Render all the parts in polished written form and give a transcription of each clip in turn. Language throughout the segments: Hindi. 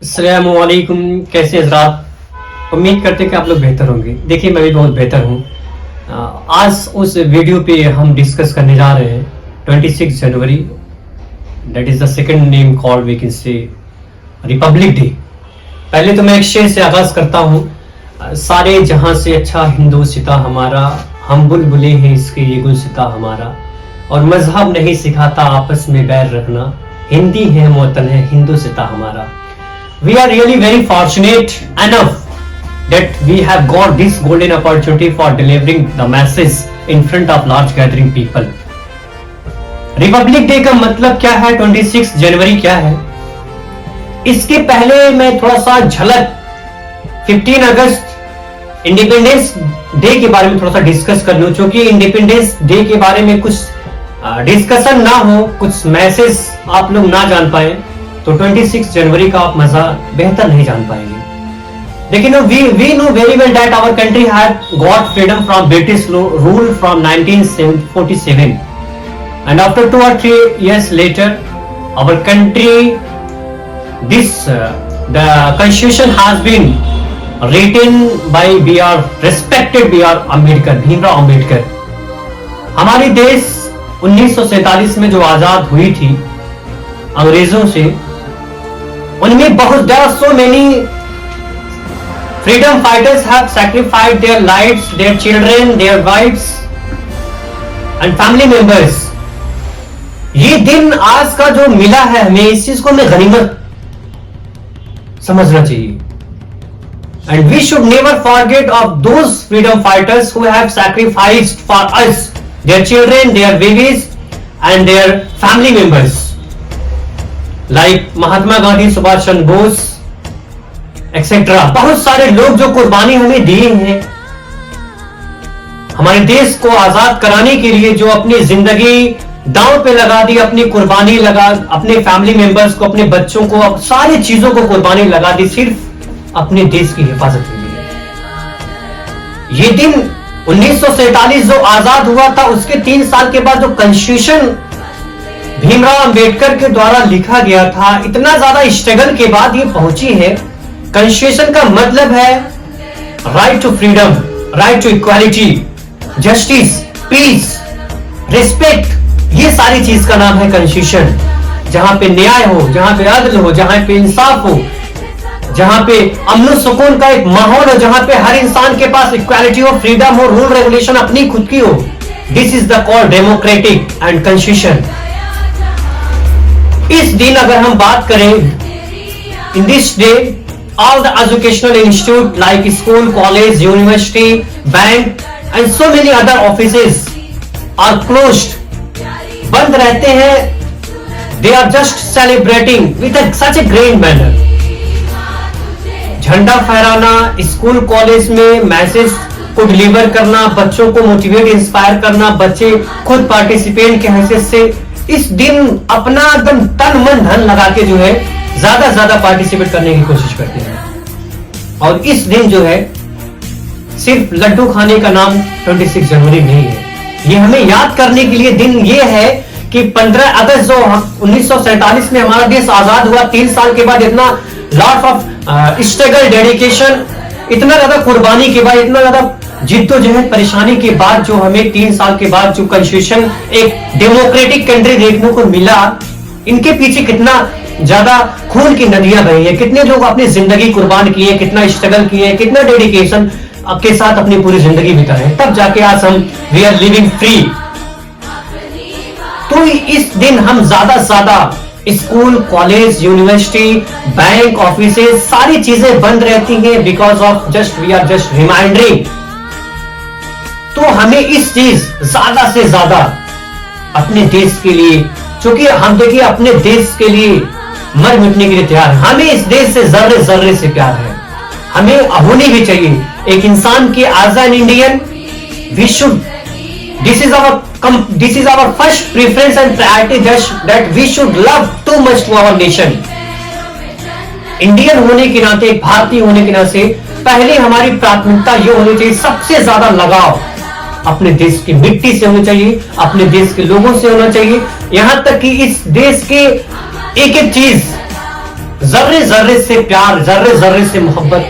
अस्सलामुअलैकुम। कैसे हजरात? उम्मीद करते हैं कि आप लोग बेहतर होंगे। देखिए, मैं भी बहुत बेहतर हूँ। आज उस वीडियो पे हम डिस्कस करने जा रहे हैं 26 जनवरी, that is the second name called we can say republic day. पहले तो मैं एक शेर से आगाज करता हूँ। सारे जहां से अच्छा हिंदू सिता हमारा, हम बुलबुले हैं इसके ये गुलसिता हमारा, और मजहब नहीं सिखाता आपस में बैर रखना, हिंदी है मोतन है हिंदू सिता हमारा। We are really very fortunate enough that we have got this golden opportunity for delivering the message in front of large gathering people. Republic day का मतलब क्या है, 26 जनवरी क्या है, इसके पहले मैं थोड़ा सा झलक 15 अगस्त इंडिपेंडेंस डे के बारे में थोड़ा सा डिस्कस कर लूं। क्योंकि इंडिपेंडेंस डे के बारे में कुछ डिस्कशन ना हो, कुछ मैसेज आप लोग ना जान पाए, तो 26 जनवरी का आप मजा बेहतर नहीं जान पाएंगे। लेकिन we know very well that our country had got freedom from British rule from 1947, and after 2 or 3 years later our country the constitution has been written by B.R. respected B.R. Ambedkar, Bhimrao Ambedkar. हमारी देश 1947 में जो आजाद हुई थी अंग्रेजों से, उनमें बहुत there are so many freedom fighters have sacrificed their lives, their children, their wives and family members। ये दिन आज का जो मिला है हमें, इस चीज को हमें गनीमत समझना चाहिए। and we should never forget of those freedom fighters who have sacrificed for us, their children, their babies and their family members, like Mahatma Gandhi, Subhash Chandra Bose etcetera. बहुत सारे लोग जो कुर्बानी हमें दिए हैं हमारे देश को आजाद कराने के लिए, जो अपनी जिंदगी दांव पे लगा दी, अपनी कुर्बानी लगा, अपने फैमिली मेंबर्स को, अपने बच्चों को, सारी चीजों को कुर्बानी लगा दी सिर्फ अपने देश की हिफाजत के लिए। ये दिन 1947 जो आजाद हुआ था, उसके 3 साल के बाद जो कॉन्स्टिट्यूशन भीमराव अंबेडकर के द्वारा लिखा गया था, इतना ज्यादा स्ट्रगल के बाद ये पहुंची है। कॉन्स्टिट्यूशन का मतलब है right to freedom, right to equality, justice, peace, respect, ये सारी चीज का नाम है कॉन्स्टिट्यूशन। जहां पे न्याय हो, जहां पे अदल हो, जहां पे इंसाफ हो, जहां पे अमन सुकून का एक माहौल हो, जहां पे हर इंसान के पास इक्वालिटी हो, फ्रीडम हो, रूल रेगुलेशन अपनी खुद की हो, this is the called democratic and constitution. इस दिन अगर हम बात करें, in this day all the educational institute like school, college, university, bank and so many other offices are closed, बंद रहते हैं। They are just celebrating with such a grand manner. झंडा फहराना, स्कूल कॉलेज में मैसेज को डिलीवर करना, बच्चों को मोटिवेट इंस्पायर करना, बच्चे खुद पार्टिसिपेंट के हैसियत से इस दिन अपना एकदम तन मन धन लगा के जो है ज्यादा से ज्यादा पार्टिसिपेट करने की कोशिश करते हैं। और इस दिन जो है सिर्फ लड्डू खाने का नाम 26 जनवरी नहीं है। ये हमें याद करने के लिए दिन ये है कि 15 अगस्त जो 1947 में हमारा देश आजाद हुआ, 3 साल के बाद इतना लॉट ऑफ स्ट्रगल, डेडिकेशन, इतना ज्यादा कुर्बानी के बाद, इतना ज्यादा जिद्दोजहद परेशानी के बाद जो हमें 3 साल के बाद जो कॉन्स्टिट्यूशन एक डेमोक्रेटिक कंट्री देखने को मिला, इनके पीछे कितना ज्यादा खून की नदियां बही है, कितने लोग अपनी जिंदगी कुर्बान किए, कितना स्ट्रगल किए, कितना डेडिकेशन के साथ अपनी पूरी जिंदगी बिताए, तब जाके आज हम वी आर लिविंग फ्री। तो इस दिन हम ज्यादा से ज्यादा school, college, university, bank, offices, सारी चीजें बंद रहती हैं because of just we are just reminding. तो हमें इस चीज ज्यादा से ज्यादा अपने देश के लिए, क्योंकि हम देखिए अपने देश के लिए मर मिटने के लिए तैयार, हमें इस देश से जर्रे जर्रे से प्यार है, हमें होनी भी चाहिए एक इंसान की age an Indian we should, this is our first preference and priority that we should love too much to our nation. Indian होने के नाते, एक भारतीय होने के नाते पहले हमारी प्राथमिकता यह होनी चाहिए, सबसे ज्यादा लगाव अपने देश की मिट्टी से होनी चाहिए, अपने देश के लोगों से होना चाहिए, यहां तक कि इस देश के एक एक चीज जर्रे जर्रे से प्यार, जर्रे जर्रे से मोहब्बत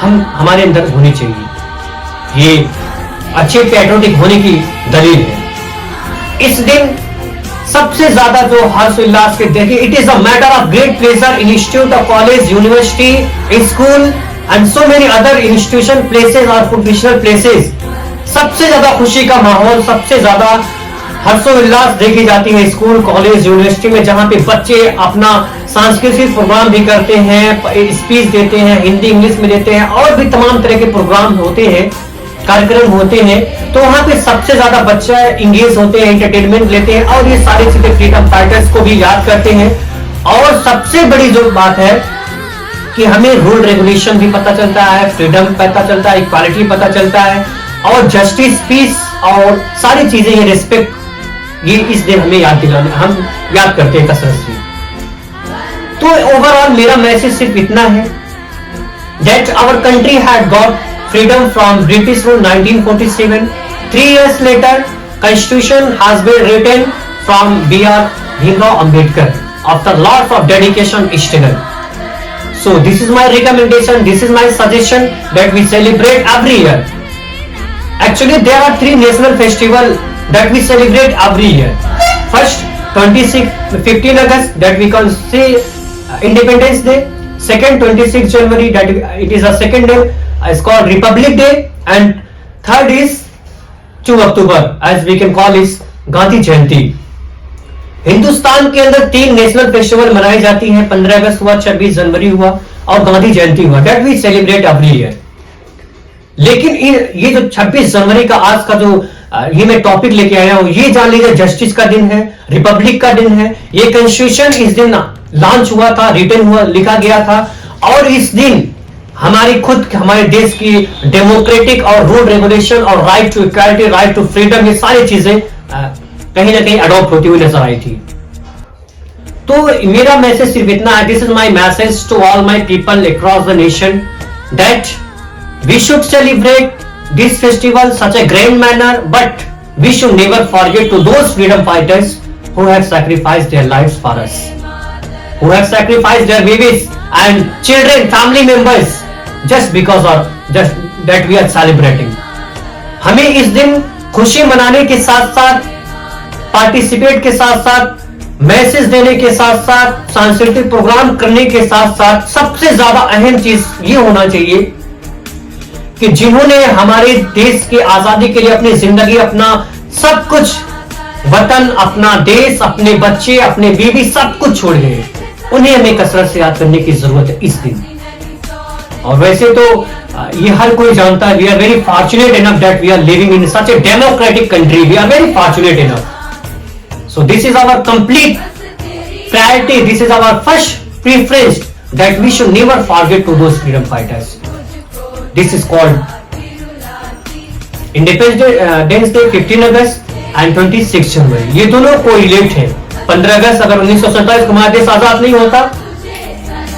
हमारे अंदर होनी चाहिए। ये अच्छे पैट्रियोटिक होने की दलील है। इस दिन सबसे ज्यादा जो हर्ष उल्लास के देखिए, it is a matter of great pleasure in institute of college, university, school and so many other institution places और प्रोफेशनल प्लेसेस। सबसे ज्यादा खुशी का माहौल, सबसे ज्यादा हर्षोल्लास देखी जाती है स्कूल, कॉलेज, यूनिवर्सिटी में, जहां पे बच्चे अपना सांस्कृतिक प्रोग्राम भी करते हैं, स्पीच देते हैं, हिंदी इंग्लिश में देते हैं, और भी तमाम तरह के प्रोग्राम होते हैं, कार्यक्रम होते हैं। तो वहां पे सबसे ज्यादा बच्चे इंगेज होते हैं, एंटरटेनमेंट लेते हैं, और ये सारी चीजें फ्रीडम फाइटर्स को भी याद करते हैं। और सबसे बड़ी जो बात है कि हमें रूल रेगुलेशन भी पता चलता है, फ्रीडम पता चलता है, इक्वालिटी पता चलता है, और जस्टिस, पीस और सारी चीजें, ये रिस्पेक्ट, ये इस दिन हमें याद दिलाने, हम याद करते हैं कसरत से। तो ओवरऑल मेरा मैसेज सिर्फ इतना है, that our country had got freedom from British rule 1947. 3 years later, Constitution has been written from B.R. Bhimrao Ambedkar after lots of dedication struggle. So this is my recommendation, this is my suggestion that we celebrate every year. Actually, there are 3 national festivals that we celebrate every year. First, 15 August, that we can say Independence Day. Second, 26 January, that it is a second day. It's called Republic Day, and third is 2 October, as we can call is Gandhi Jayanti. Hindustan के अंदर 3 नेशनल फेस्टिवल मनाई जाती हैं, 15 अगस्त हुआ, 26 जनवरी हुआ और गांधी जयंती हुआ, date we celebrate every year. लेकिन ये जो 26 जनवरी का आज का जो ये मैं टॉपिक लेके आया हूं, ये जान लीजिए जस्टिस का दिन है, रिपब्लिक का दिन है। ये कॉन्स्टिट्यूशन इस दिन लॉन्च हुआ था, रिटन हुआ, लिखा गया था, और इस दिन हमारी खुद हमारे देश की डेमोक्रेटिक और रूल रेगुलेशन और right to equality, right to freedom, ये सारी चीजें कहीं ना कहीं अडॉप्ट होती हुई नजर आई थी। तो मेरा मैसेज सिर्फ इतना है, this is my message to all my people across the nation, that we should celebrate this festival such a grand manner, but we should never forget to those freedom fighters who have sacrificed their lives for us, who have sacrificed their babies and children, family members, just because of just that we are celebrating. हमें इस दिन खुशी मनाने के साथ साथ, पार्टिसिपेट के साथ साथ, मैसेज देने के साथ साथ, सांस्कृतिक प्रोग्राम करने के साथ साथ, सबसे ज्यादा अहम चीज ये होना चाहिए कि जिन्होंने हमारे देश की आजादी के लिए अपनी जिंदगी, अपना सब कुछ, वतन, अपना देश, अपने बच्चे, अपने बीवी, सब कुछ छोड़ गए, उन्हें हमें कसरत से याद करने की जरूरत है इस दिन। और वैसे तो ये हर कोई जानता है, we are very fortunate enough that we are living in such a democratic country, we are very fortunate enough. So this is our complete priority, this is our first preference, that we should never forget to those freedom fighters. This is called Independence Day, 15 August and 26 जनवरी। ये दोनों कोरिलेट है। 15 अगस्त अगर 1947 को हमारा देश आजाद नहीं होता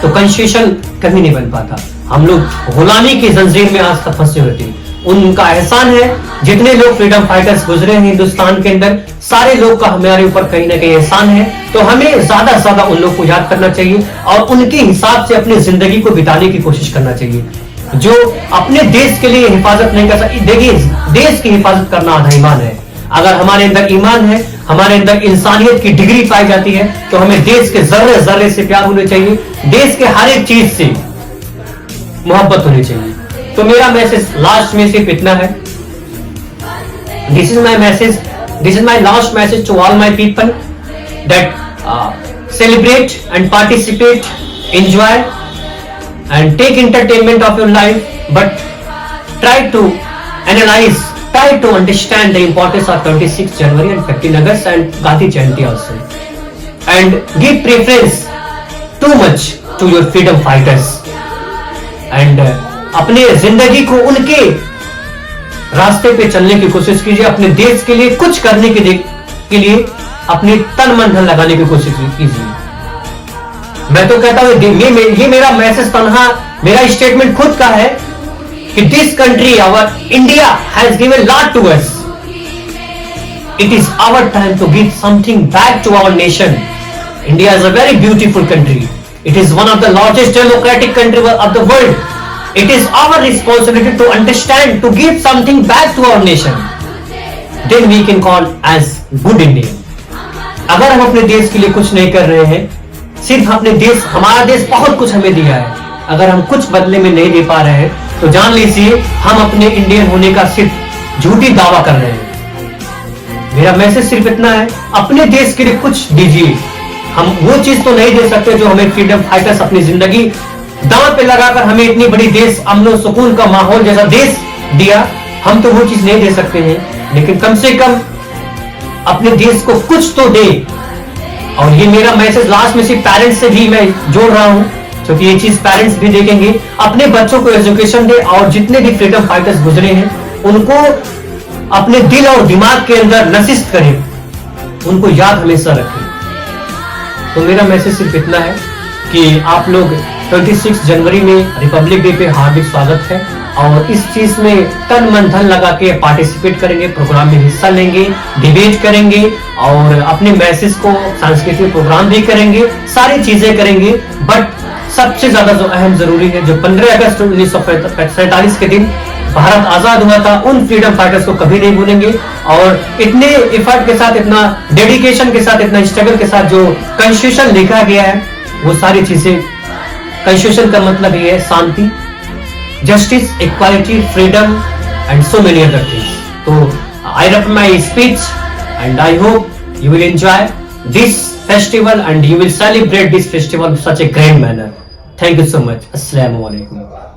तो कॉन्स्टिट्यूशन कभी नहीं बन पाता, हम लोग गुलामी की जंजीर में आज तक फंसे होते। उनका एहसान है, जितने लोग फ्रीडम फाइटर्स गुजरे हैं हिंदुस्तान के अंदर, सारे लोग का हमारे ऊपर कहीं ना कहीं एहसान है। तो हमें ज्यादा से ज्यादा उन लोग को याद करना चाहिए और उनके हिसाब से अपनी जिंदगी को बिताने की कोशिश करना चाहिए। जो अपने देश के लिए हिफाजत नहीं कर सकते, देखिए देश की हिफाजत करना आधा ईमान है। अगर हमारे अंदर ईमान है, हमारे अंदर इंसानियत की डिग्री पाई जाती है, तो हमें देश के जर्रे जर्रे से प्यार होना चाहिए, देश के हर एक चीज से मोहब्बत होनी चाहिए। तो मेरा मैसेज लास्ट में सिर्फ इतना है, this is my message, this is my last message to all my people, that celebrate and participate, enjoy and take entertainment of your life, but try to analyze, try to understand the importance of 26 January and 15 August and Gandhi Jayanti also, and give preference too much to your freedom fighters, and अपने जिंदगी को उनके रास्ते पे चलने की कोशिश कीजिए, अपने देश के लिए कुछ करने के लिए अपनी तन मन धन लगाने की कोशिश कीजिए। मैं तो कहता हूं ये मेरा मैसेज तनहा, मेरा स्टेटमेंट खुद का है कि this country, our India has given lot to us, it is our time to give something back to our nation. India is a very beautiful country, It is one of the largest democratic country of the world. It is our responsibility to understand, to give something back to our nation. Then we can call as good Indian. अगर हम अपने देश के लिए कुछ नहीं कर रहे हैं, सिर्फ अपने देश, हमारा देश बहुत कुछ हमें दिया है, अगर हम कुछ बदले में नहीं दे पा रहे हैं तो जान लीजिए हम अपने इंडियन होने का सिर्फ झूठी दावा कर रहे हैं। मेरा मैसेज सिर्फ इतना है, अपने देश के लिए कुछ दीजिए। हम वो चीज तो नहीं दे सकते जो हमें फ्रीडम फाइटर्स अपनी जिंदगी दांव पे लगाकर हमें इतनी बड़ी देश, अमन सुकून का माहौल जैसा देश दिया, हम तो वो चीज नहीं दे सकते हैं, लेकिन कम से कम अपने देश को कुछ तो दे। और ये मेरा मैसेज लास्ट में सिर्फ पेरेंट्स से भी मैं जोड़ रहा हूं, क्योंकि ये चीज पेरेंट्स भी देखेंगे। अपने बच्चों को एजुकेशन दे और जितने भी फ्रीडम फाइटर्स गुजरे हैं उनको अपने दिल और दिमाग के अंदर नशिस्त करें, उनको याद हमेशा रखें। तो मेरा मैसेज सिर्फ इतना है कि आप लोग 26 जनवरी में रिपब्लिक डे पे हार्दिक स्वागत है, और इस चीज में तन मन धन लगा के पार्टिसिपेट करेंगे, प्रोग्राम में हिस्सा लेंगे, डिबेट करेंगे और अपने मैसेज को सांस्कृतिक प्रोग्राम भी करेंगे, सारी चीजें करेंगे। बट सबसे ज्यादा जो अहम जरूरी है, जो 15 अगस्त 1947 के दिन भारत आजाद हुआ था, उन फ्रीडम फाइटर्स को कभी नहीं भूलेंगे। और इतने एफर्ट के साथ, इतना डेडिकेशन के साथ, इतना स्ट्रगल के साथ जो कॉन्स्टिट्यूशन लिखा गया है, वो सारी चीजें, कॉन्स्टिट्यूशन का मतलब ये है शांति, justice, equality, freedom and so many other things. So I wrap my speech and I hope you will enjoy this festival and you will celebrate this festival in such a grand manner. Thank you so much. Assalamu alaikum.